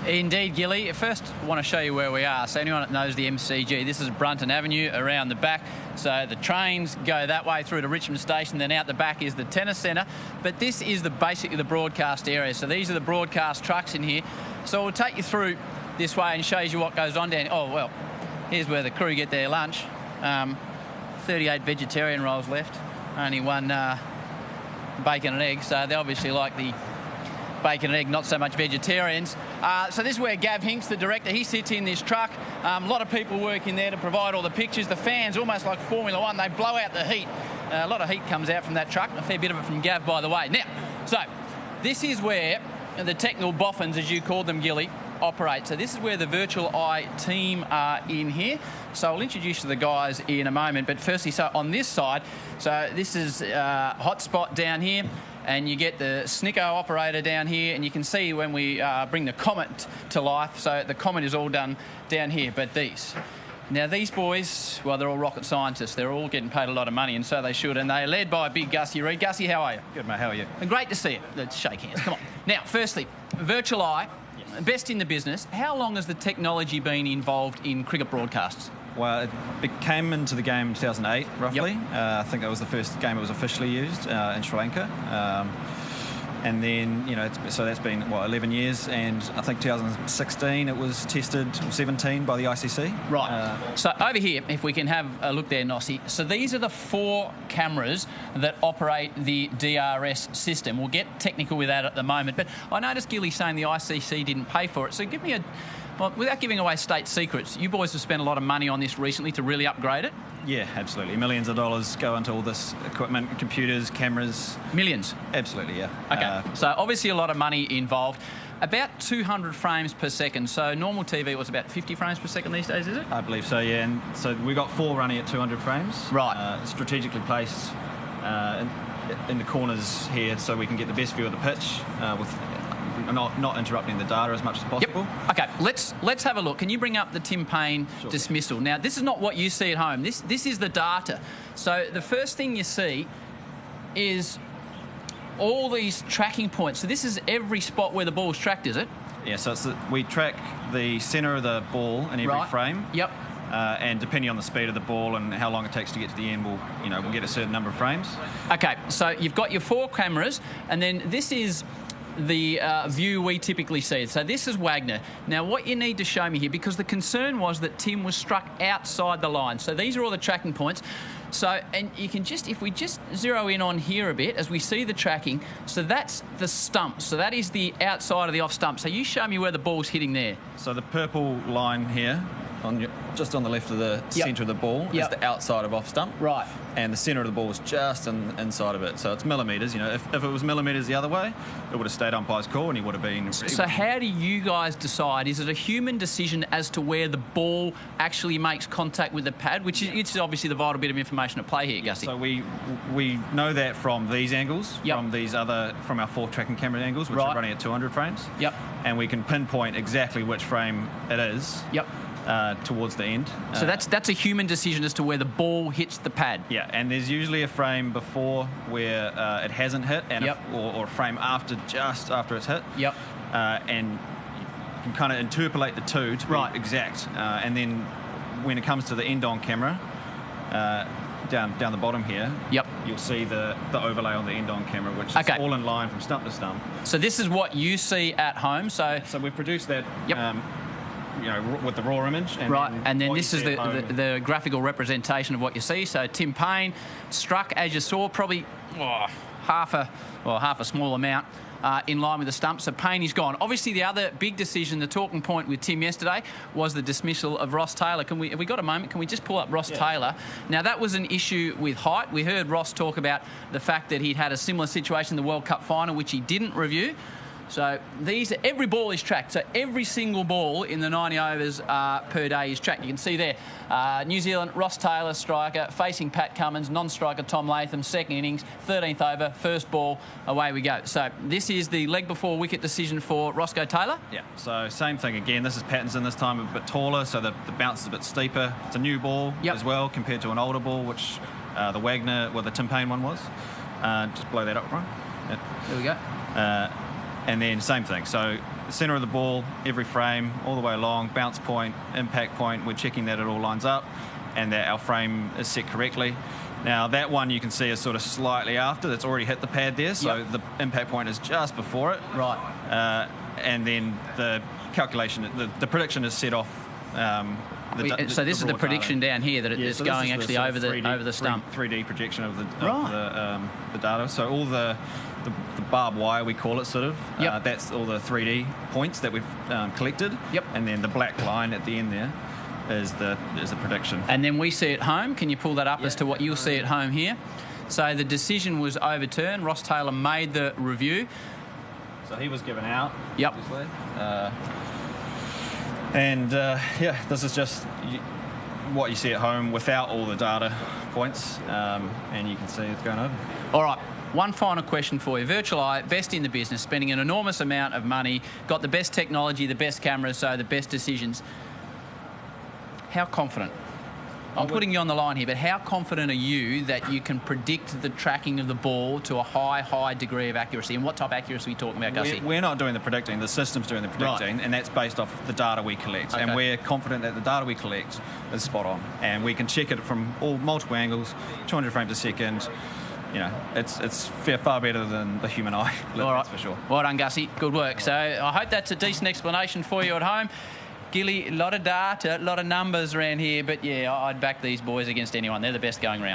Indeed, Gilly. First, I want to show you where we are. So anyone that knows the MCG, this is Brunton Avenue around the back. So the trains go that way through to Richmond Station, then out the back is the tennis centre. But this is basically the broadcast area. So these are the broadcast trucks in here. So we'll take you through this way and shows you what goes on down. Oh, well, here's where the crew get their lunch. 38 vegetarian rolls left. Only one bacon and egg. So they obviously like the bacon and egg, not so much vegetarians. So this is where Gav Hinks, the director, he sits in this truck. A lot of people working there to provide all the pictures. The fans, almost like Formula One, they blow out the heat. A lot of heat comes out from that truck, a fair bit of it from Gav, by the way. Now, so this is where the technical boffins, as you call them, Gilly, operate. So this is where the virtual eye team are in here. So I'll introduce you to the guys in a moment. But firstly, so on this side, so this is hotspot down here. And you get the Snicko operator down here, and you can see when we bring the Comet to life. So the Comet is all done down here, but these boys, well, they're all rocket scientists. They're all getting paid a lot of money, and so they should. And they're led by big Gussie Reid. Gussie, how are you? Good, mate. How are you? And great to see you. Let's shake hands. Come on. Now, firstly, virtual eye, best in the business. How long has the technology been involved in cricket broadcasts? Well, it came into the game in 2008, roughly. Yep. I think that was the first game it was officially used in Sri Lanka. And then, so that's been, 11 years. And I think 2016 it was tested, or 17 by the ICC. Right. So over here, if we can have a look there, Nossi. So these are the 4 cameras that operate the DRS system. We'll get technical with that at the moment. But I noticed Gilly saying the ICC didn't pay for it. So give me well, without giving away state secrets, you boys have spent a lot of money on this recently to really upgrade it? Yeah, absolutely. Millions of dollars go into all this equipment, computers, cameras. Millions? Absolutely, yeah. Okay, so obviously a lot of money involved. About 200 frames per second. So normal TV was about 50 frames per second these days, is it? I believe so, yeah. And so we've got 4 running at 200 frames. Right. Strategically placed in the corners here so we can get the best view of the pitch with not interrupting the data as much as possible. Yep. Okay, let's have a look. Can you bring up the Tim Payne dismissal? Now, this is not what you see at home. This is the data. So the first thing you see is all these tracking points. So this is every spot where the ball's tracked, is it? Yeah, so we track the centre of the ball in every frame. Yep. And depending on the speed of the ball and how long it takes to get to the end, we'll get a certain number of frames. Okay, so you've got your 4 cameras, and then this is the view we typically see. So this is Wagner. Now, what you need to show me here, because the concern was that Tim was struck outside the line. So these are all the tracking points. So, and you can just, if we just zero in on here a bit, as we see the tracking, so that's the stump. So that is the outside of the off stump. So you show me where the ball's hitting there. So the purple line here, just on the left of the centre of the ball, is the outside of off stump. Right. And the centre of the ball is just inside of it. So it's millimetres. If it was millimetres the other way, it would have stayed umpire's call and he would have been... So how do you guys decide? Is it a human decision as to where the ball actually makes contact with the pad, which is it's obviously the vital bit of information at play here, Gussie? So we know that from these angles, from our 4 tracking camera angles, which are running at 200 frames. Yep. And we can pinpoint exactly which frame it is. Yep. Towards the end. So that's a human decision as to where the ball hits the pad. Yeah, and there's usually a frame before where it hasn't hit, and or a frame after, just after it's hit. Yep. And you can kind of interpolate the two to be exact. And then when it comes to the end-on camera, down the bottom here, you'll see the overlay on the end-on camera, which is all in line from stump to stump. So this is what you see at home. So we've produced that. With the raw image. And then this is the graphical representation of what you see. So Tim Payne struck, as you saw, probably half a small amount in line with the stump. So Payne is gone. Obviously, the other big decision, the talking point with Tim yesterday, was the dismissal of Ross Taylor. Have we got a moment? Can we just pull up Ross Taylor? Now, that was an issue with height. We heard Ross talk about the fact that he'd had a similar situation in the World Cup final, which he didn't review. So every ball is tracked. So every single ball in the 90 overs per day is tracked. You can see there, New Zealand, Ross Taylor, striker, facing Pat Cummins, non-striker Tom Latham, second innings, 13th over, first ball, away we go. So this is the leg before wicket decision for Roscoe Taylor. Yeah, so same thing again. This is Pattinson this time a bit taller, so the bounce is a bit steeper. It's a new ball as well compared to an older ball, which the Wagner, the Tim Payne one was. Just blow that up, right? There we go. And then same thing. So the centre of the ball, every frame, all the way along, bounce point, impact point. We're checking that it all lines up and that our frame is set correctly. Now, that one you can see is sort of slightly after. That's already hit the pad there, so the impact point is just before it. Right. And then the calculation, the prediction is set off. So this is the prediction data down here that it's going actually over the stump. 3D projection of the data. So all the barbed wire, we call it, sort of. That's all the 3D points that we've collected. And then the black line at the end there is the prediction. And then we see at home. Can you pull that up as to what you'll see at home here? So the decision was overturned. Ross Taylor made the review. So he was given out. Obviously. This is just what you see at home without all the data points, and you can see it's going over. All right. One final question for you. Virtual Eye, best in the business, spending an enormous amount of money, got the best technology, the best cameras, so the best decisions. How confident? I'm putting you on the line here, but how confident are you that you can predict the tracking of the ball to a high degree of accuracy? And what type of accuracy are we talking about, Gussie? We're not doing the predicting. The system's doing the predicting, and that's based off the data we collect. Okay. And we're confident that the data we collect is spot on. And we can check it from multiple angles, 200 frames a second. You know, it's far better than the human eye. That's for sure. Well done, Gussie. Good work. So I hope that's a decent explanation for you at home. Gilly, a lot of data, a lot of numbers around here, but yeah, I'd back these boys against anyone. They're the best going round.